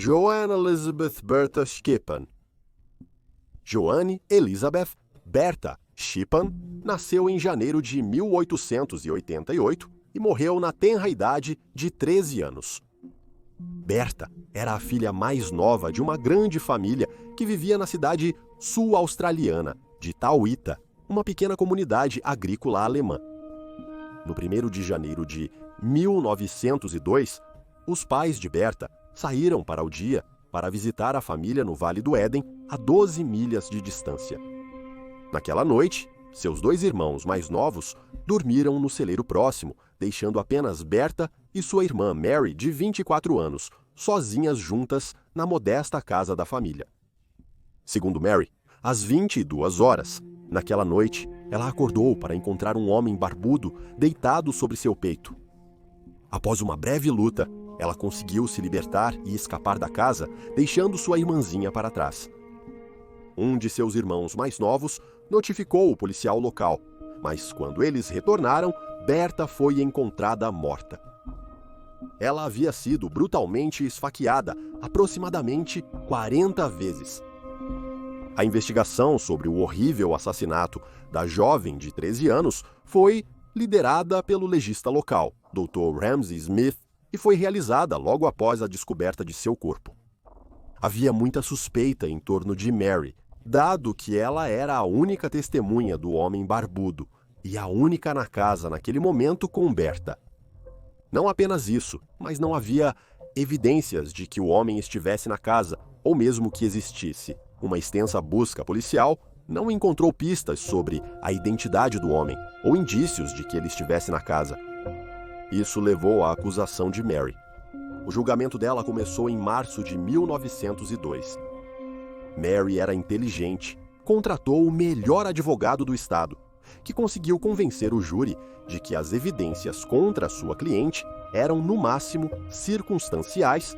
Joanne Elizabeth Bertha Shippen. Joanne Elizabeth Bertha Shippen nasceu em janeiro de 1888 e morreu na tenra idade de 13 anos. Bertha era a filha mais nova de uma grande família que vivia na cidade sul-australiana de Tauita, uma pequena comunidade agrícola alemã. No 1º de janeiro de 1902, os pais de Bertha saíram para o dia para visitar a família no Vale do Éden, a 12 milhas de distância. Naquela noite, seus 2 irmãos mais novos dormiram no celeiro próximo, deixando apenas Bertha e sua irmã Mary, de 24 anos, sozinhas juntas na modesta casa da família. Segundo Mary, às 22 horas, naquela noite, ela acordou para encontrar um homem barbudo deitado sobre seu peito. Após uma breve luta, ela conseguiu se libertar e escapar da casa, deixando sua irmãzinha para trás. Um de seus irmãos mais novos notificou o policial local, mas quando eles retornaram, Bertha foi encontrada morta. Ela havia sido brutalmente esfaqueada aproximadamente 40 vezes. A investigação sobre o horrível assassinato da jovem de 13 anos foi liderada pelo legista local, Dr. Ramsey Smith, e foi realizada logo após a descoberta de seu corpo. Havia muita suspeita em torno de Mary, dado que ela era a única testemunha do homem barbudo e a única na casa naquele momento com Bertha. Não apenas isso, mas não havia evidências de que o homem estivesse na casa, ou mesmo que existisse. Uma extensa busca policial não encontrou pistas sobre a identidade do homem ou indícios de que ele estivesse na casa. Isso levou à acusação de Mary. O julgamento dela começou em março de 1902. Mary era inteligente, contratou o melhor advogado do estado, que conseguiu convencer o júri de que as evidências contra sua cliente eram, no máximo, circunstanciais.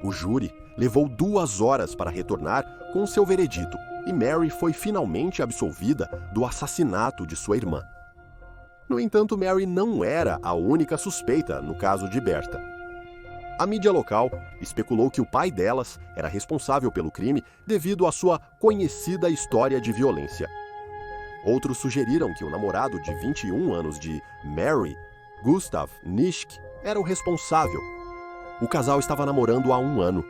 O júri levou 2 horas para retornar com seu veredito e Mary foi finalmente absolvida do assassinato de sua irmã. No entanto, Mary não era a única suspeita no caso de Bertha. A mídia local especulou que o pai delas era responsável pelo crime devido à sua conhecida história de violência. Outros sugeriram que o namorado de 21 anos de Mary, Gustav Nischke, era o responsável. O casal estava namorando há 1 ano.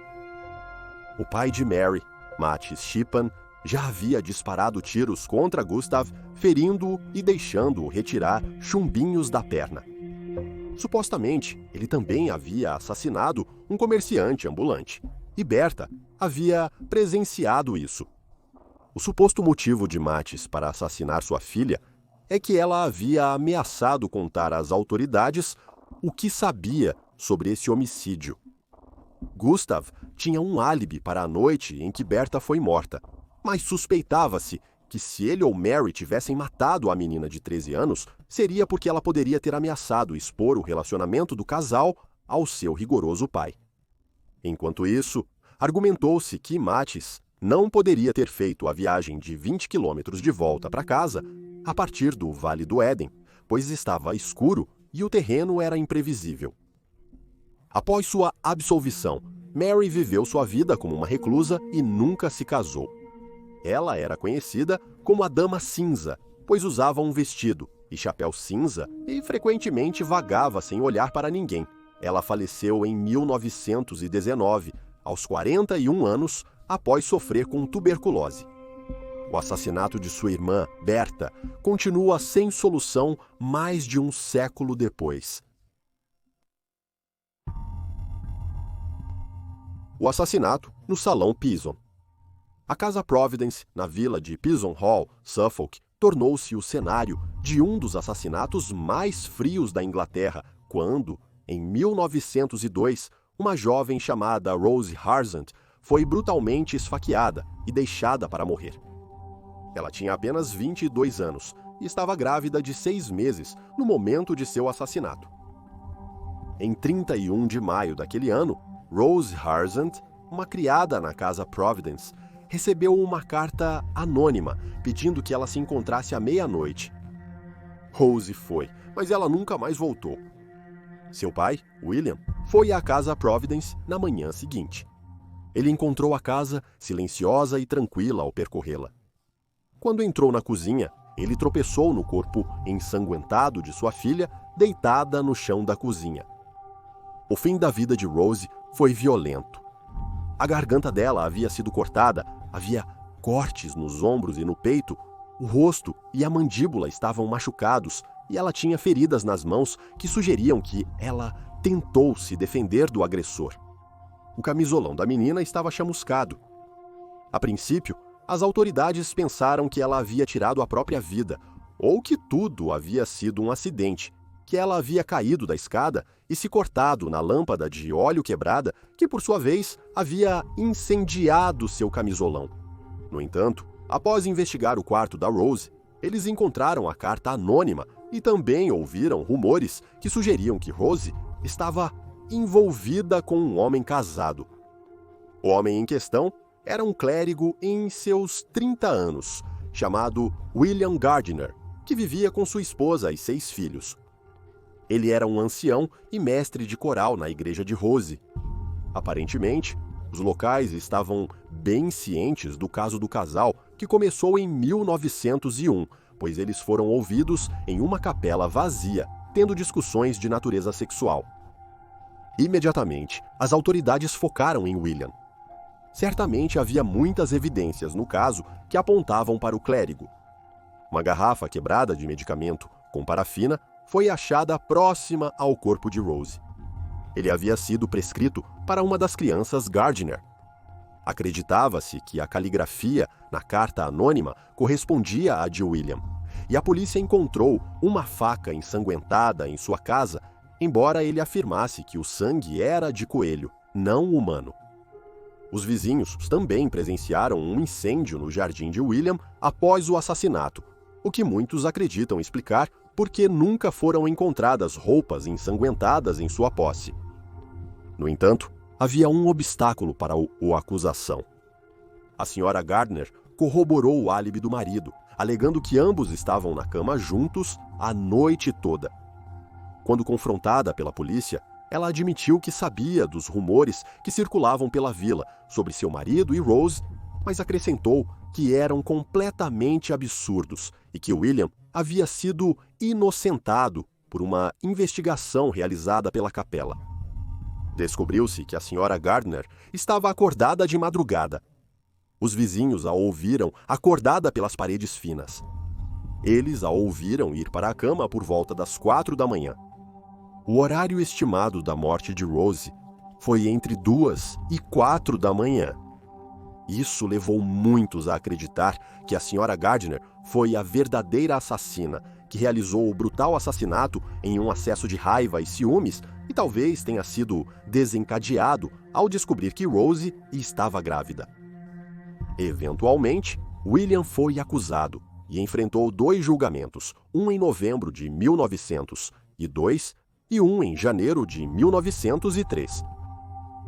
O pai de Mary, Mattis Shippen, já havia disparado tiros contra Gustav, ferindo-o e deixando-o retirar chumbinhos da perna. Supostamente, ele também havia assassinado um comerciante ambulante, e Bertha havia presenciado isso. O suposto motivo de Mattis para assassinar sua filha é que ela havia ameaçado contar às autoridades o que sabia sobre esse homicídio. Gustav tinha um álibi para a noite em que Bertha foi morta, mas suspeitava-se que se ele ou Mary tivessem matado a menina de 13 anos, seria porque ela poderia ter ameaçado expor o relacionamento do casal ao seu rigoroso pai. Enquanto isso, argumentou-se que Mattis não poderia ter feito a viagem de 20 quilômetros de volta para casa a partir do Vale do Éden, pois estava escuro e o terreno era imprevisível. Após sua absolvição, Mary viveu sua vida como uma reclusa e nunca se casou. Ela era conhecida como a Dama Cinza, pois usava um vestido e chapéu cinza e frequentemente vagava sem olhar para ninguém. Ela faleceu em 1919, aos 41 anos, após sofrer com tuberculose. O assassinato de sua irmã, Bertha, continua sem solução mais de um século depois. O assassinato no Salão Pison. A Casa Providence, na vila de Pison Hall, Suffolk, tornou-se o cenário de um dos assassinatos mais frios da Inglaterra, quando, em 1902, uma jovem chamada Rose Harzant foi brutalmente esfaqueada e deixada para morrer. Ela tinha apenas 22 anos e estava grávida de 6 meses no momento de seu assassinato. Em 31 de maio daquele ano, Rose Harzant, uma criada na Casa Providence, recebeu uma carta anônima pedindo que ela se encontrasse à meia-noite. Rose foi, mas ela nunca mais voltou. Seu pai, William, foi à Casa Providence na manhã seguinte. Ele encontrou a casa silenciosa e tranquila ao percorrê-la. Quando entrou na cozinha, ele tropeçou no corpo ensanguentado de sua filha, deitada no chão da cozinha. O fim da vida de Rose foi violento. A garganta dela havia sido cortada, havia cortes nos ombros e no peito, o rosto e a mandíbula estavam machucados e ela tinha feridas nas mãos que sugeriam que ela tentou se defender do agressor. O camisolão da menina estava chamuscado. A princípio, as autoridades pensaram que ela havia tirado a própria vida, ou que tudo havia sido um acidente, que ela havia caído da escada e se cortado na lâmpada de óleo quebrada, que por sua vez havia incendiado seu camisolão. No entanto, após investigar o quarto da Rose, eles encontraram a carta anônima e também ouviram rumores que sugeriam que Rose estava envolvida com um homem casado. O homem em questão era um clérigo em seus 30 anos, chamado William Gardiner, que vivia com sua esposa e 6 filhos. Ele era um ancião e mestre de coral na igreja de Rose. Aparentemente, os locais estavam bem cientes do caso do casal, que começou em 1901, pois eles foram ouvidos em uma capela vazia, tendo discussões de natureza sexual. Imediatamente, as autoridades focaram em William. Certamente havia muitas evidências no caso que apontavam para o clérigo. Uma garrafa quebrada de medicamento com parafina foi achada próxima ao corpo de Rose. Ele havia sido prescrito para uma das crianças Gardiner. Acreditava-se que a caligrafia na carta anônima correspondia à de William, e a polícia encontrou uma faca ensanguentada em sua casa, embora ele afirmasse que o sangue era de coelho, não humano. Os vizinhos também presenciaram um incêndio no jardim de William após o assassinato, o que muitos acreditam explicar porque nunca foram encontradas roupas ensanguentadas em sua posse. No entanto, havia um obstáculo para a acusação. A senhora Gardner corroborou o álibi do marido, alegando que ambos estavam na cama juntos a noite toda. Quando confrontada pela polícia, ela admitiu que sabia dos rumores que circulavam pela vila sobre seu marido e Rose, mas acrescentou que eram completamente absurdos e que William havia sido inocentado por uma investigação realizada pela capela. Descobriu-se que a senhora Gardner estava acordada de madrugada. Os vizinhos a ouviram acordada pelas paredes finas. Eles a ouviram ir para a cama por volta das 4 da manhã. O horário estimado da morte de Rose foi entre 2 e 4 da manhã. Isso levou muitos a acreditar que a senhora Gardner foi a verdadeira assassina, que realizou o brutal assassinato em um acesso de raiva e ciúmes e talvez tenha sido desencadeado ao descobrir que Rose estava grávida. Eventualmente, William foi acusado e enfrentou 2 julgamentos, um em novembro de 1902 e um em janeiro de 1903.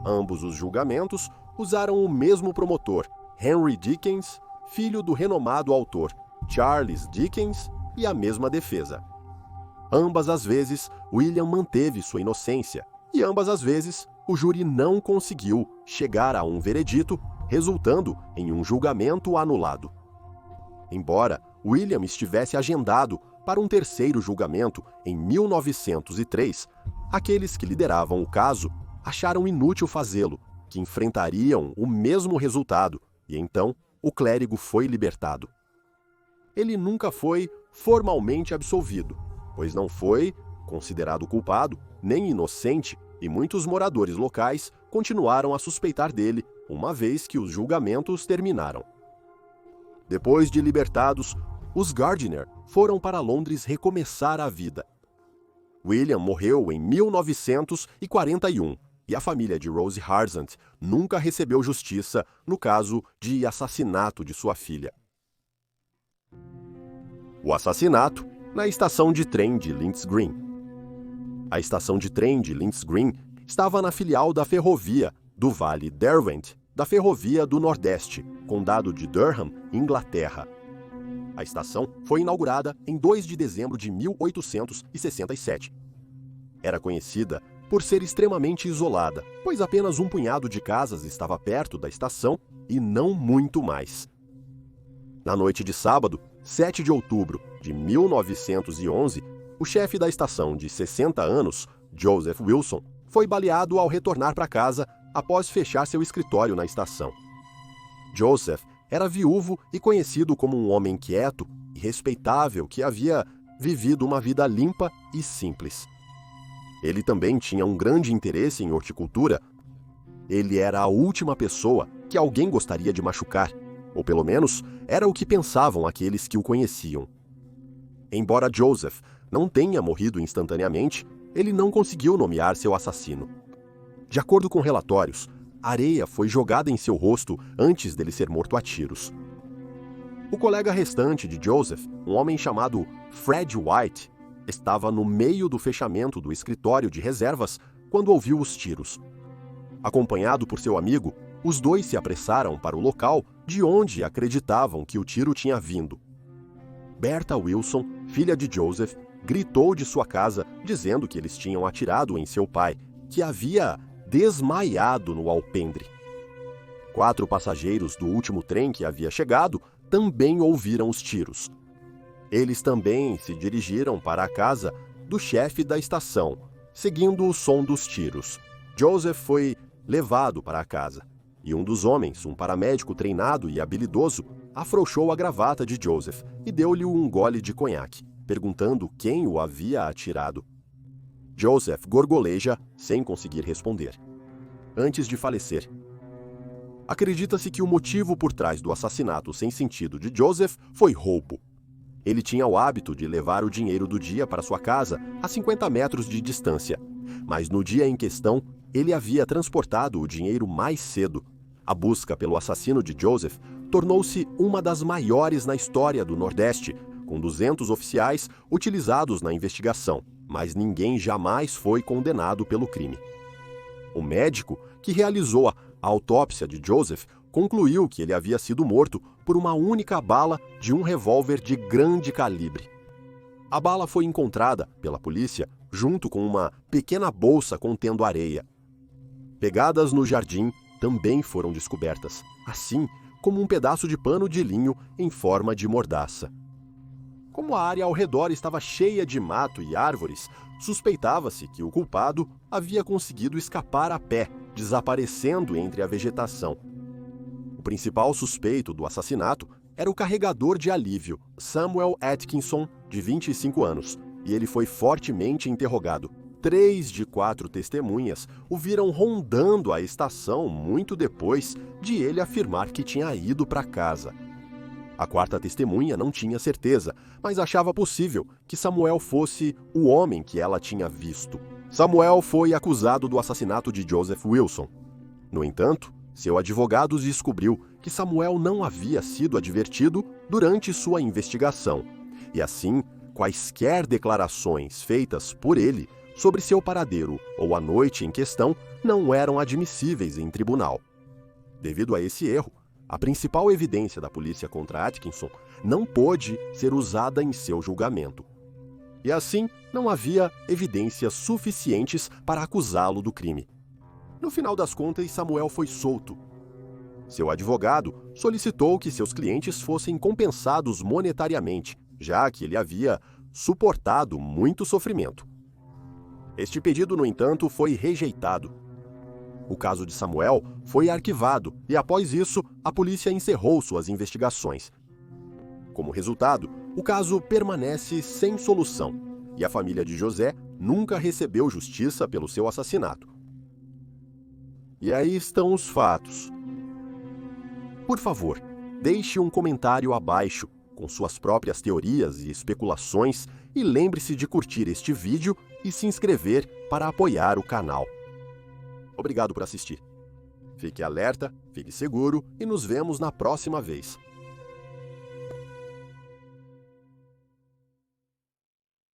Ambos os julgamentos usaram o mesmo promotor, Henry Dickens, filho do renomado autor Charles Dickens, e a mesma defesa. Ambas as vezes, William manteve sua inocência, e ambas as vezes, o júri não conseguiu chegar a um veredito, resultando em um julgamento anulado. Embora William estivesse agendado para um terceiro julgamento em 1903, aqueles que lideravam o caso acharam inútil fazê-lo, que enfrentariam o mesmo resultado, e então o clérigo foi libertado. Ele nunca foi formalmente absolvido, pois não foi considerado culpado nem inocente, e muitos moradores locais continuaram a suspeitar dele, uma vez que os julgamentos terminaram. Depois de libertados, os Gardiner foram para Londres recomeçar a vida. William morreu em 1941, e a família de Rose Harzant nunca recebeu justiça no caso de assassinato de sua filha. O assassinato na estação de trem de Links Green. A estação de trem de Links Green estava na filial da ferrovia do Vale Derwent, da Ferrovia do Nordeste, condado de Durham, Inglaterra. A estação foi inaugurada em 2 de dezembro de 1867. Era conhecida por ser extremamente isolada, pois apenas um punhado de casas estava perto da estação e não muito mais. Na noite de sábado, 7 de outubro de 1911, o chefe da estação de 60 anos, Joseph Wilson, foi baleado ao retornar para casa após fechar seu escritório na estação. Joseph era viúvo e conhecido como um homem quieto e respeitável que havia vivido uma vida limpa e simples. Ele também tinha um grande interesse em horticultura. Ele era a última pessoa que alguém gostaria de machucar, ou pelo menos era o que pensavam aqueles que o conheciam. Embora Joseph não tenha morrido instantaneamente, ele não conseguiu nomear seu assassino. De acordo com relatórios, areia foi jogada em seu rosto antes dele ser morto a tiros. O colega restante de Joseph, um homem chamado Fred White, estava no meio do fechamento do escritório de reservas quando ouviu os tiros. Acompanhado por seu amigo, os dois se apressaram para o local de onde acreditavam que o tiro tinha vindo. Bertha Wilson, filha de Joseph, gritou de sua casa dizendo que eles tinham atirado em seu pai, que havia desmaiado no alpendre. 4 passageiros do último trem que havia chegado também ouviram os tiros. Eles também se dirigiram para a casa do chefe da estação, seguindo o som dos tiros. Joseph foi levado para a casa, e um dos homens, um paramédico treinado e habilidoso, afrouxou a gravata de Joseph e deu-lhe um gole de conhaque, perguntando quem o havia atirado. Joseph gorgoleja sem conseguir responder. Antes de falecer. Acredita-se que o motivo por trás do assassinato sem sentido de Joseph foi roubo. Ele tinha o hábito de levar o dinheiro do dia para sua casa a 50 metros de distância, mas no dia em questão, ele havia transportado o dinheiro mais cedo. A busca pelo assassino de Joseph tornou-se uma das maiores na história do Nordeste, com 200 oficiais utilizados na investigação, mas ninguém jamais foi condenado pelo crime. O médico que realizou a autópsia de Joseph concluiu que ele havia sido morto por uma única bala de um revólver de grande calibre. A bala foi encontrada pela polícia junto com uma pequena bolsa contendo areia. Pegadas no jardim também foram descobertas, assim como um pedaço de pano de linho em forma de mordaça. Como a área ao redor estava cheia de mato e árvores, suspeitava-se que o culpado havia conseguido escapar a pé, desaparecendo entre a vegetação. O principal suspeito do assassinato era o carregador de alívio, Samuel Atkinson, de 25 anos, e ele foi fortemente interrogado. 3 de 4 testemunhas o viram rondando a estação muito depois de ele afirmar que tinha ido para casa. A 4ª testemunha não tinha certeza, mas achava possível que Samuel fosse o homem que ela tinha visto. Samuel foi acusado do assassinato de Joseph Wilson. No entanto, seu advogado descobriu que Samuel não havia sido advertido durante sua investigação, e assim, quaisquer declarações feitas por ele sobre seu paradeiro ou a noite em questão não eram admissíveis em tribunal. Devido a esse erro, a principal evidência da polícia contra Atkinson não pôde ser usada em seu julgamento. E assim, não havia evidências suficientes para acusá-lo do crime. No final das contas, Samuel foi solto. Seu advogado solicitou que seus clientes fossem compensados monetariamente, já que ele havia suportado muito sofrimento. Este pedido, no entanto, foi rejeitado. O caso de Samuel foi arquivado e, após isso, a polícia encerrou suas investigações. Como resultado, o caso permanece sem solução e a família de José nunca recebeu justiça pelo seu assassinato. E aí estão os fatos. Por favor, deixe um comentário abaixo com suas próprias teorias e especulações e lembre-se de curtir este vídeo e se inscrever para apoiar o canal. Obrigado por assistir. Fique alerta, fique seguro e nos vemos na próxima vez.